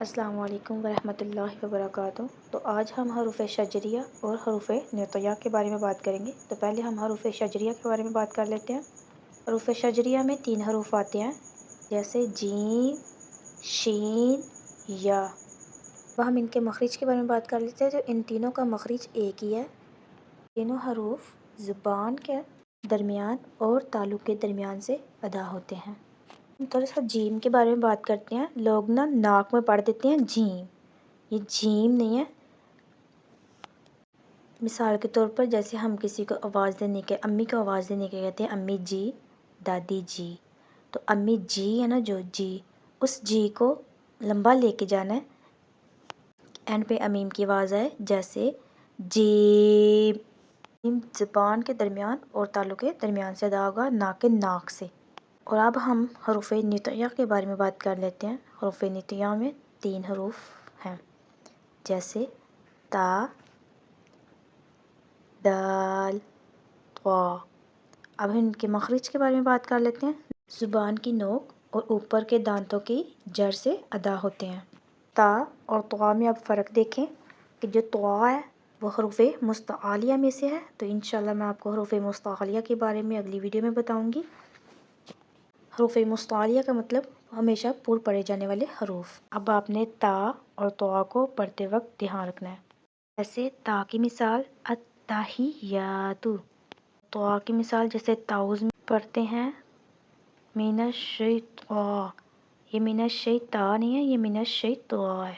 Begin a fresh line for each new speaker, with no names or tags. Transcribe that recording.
السلام علیکم ورحمۃ اللہ وبرکاتہ۔ تو آج ہم حروف شجریہ اور حروف نطقیہ کے بارے میں بات کریں گے۔ تو پہلے ہم حروف شجریہ کے بارے میں بات کر لیتے ہیں۔ حروف شجریہ میں 3 حروف آتے ہیں، جیسے جیم، شین، یا۔ اب ہم ان کے مخرج کے بارے میں بات کر لیتے ہیں۔ تو ان تینوں کا مخرج ایک ہی ہے۔ تینوں حروف زبان کے درمیان اور تالو کے درمیان سے ادا ہوتے ہیں۔ تھوڑا سا جیم کے بارے میں بات کرتے ہیں۔ لوگ ناک میں پڑھ دیتے ہیں جیم، یہ جیم نہیں ہے۔ مثال کے طور پر جیسے ہم کسی کو آواز دینے کے، امی کو آواز دینے کے کہتے ہیں امی جی، دادی جی۔ تو امی جی ہے نا، جو جی، اس جی کو لمبا لے کے جانا ہے، اینڈ پہ امیم کی آواز آئے، جیسے جیم زبان کے درمیان اور تالو کے درمیان سے ادا ہوگا، نہ کہ ناک سے۔ اور اب ہم حروف نطقیہ کے بارے میں بات کر لیتے ہیں۔ حروف نطقیہ میں 3 حروف ہیں، جیسے تا، دال، طا۔ اب ہم ان کے مخرج کے بارے میں بات کر لیتے ہیں۔ زبان کی نوک اور اوپر کے دانتوں کی جڑ سے ادا ہوتے ہیں۔ تا اور طا میں اب فرق دیکھیں کہ جو طا ہے وہ حروف مستعلیہ میں سے ہے۔ تو انشاءاللہ میں آپ کو حروف مستعلیہ کے بارے میں اگلی ویڈیو میں بتاؤں گی۔ حروف مستعلیہ کا مطلب ہمیشہ پر پڑھے جانے والے حروف۔ اب آپ نے تا اور طا کو پڑھتے وقت دھیان رکھنا ہے۔ جیسے تا کی مثال التحیات، طا کی مثال جیسے تعوذ میں پڑھتے ہیں من الشیطان، یہ من الشیطان نہیں ہے، یہ من الشیطان ہے۔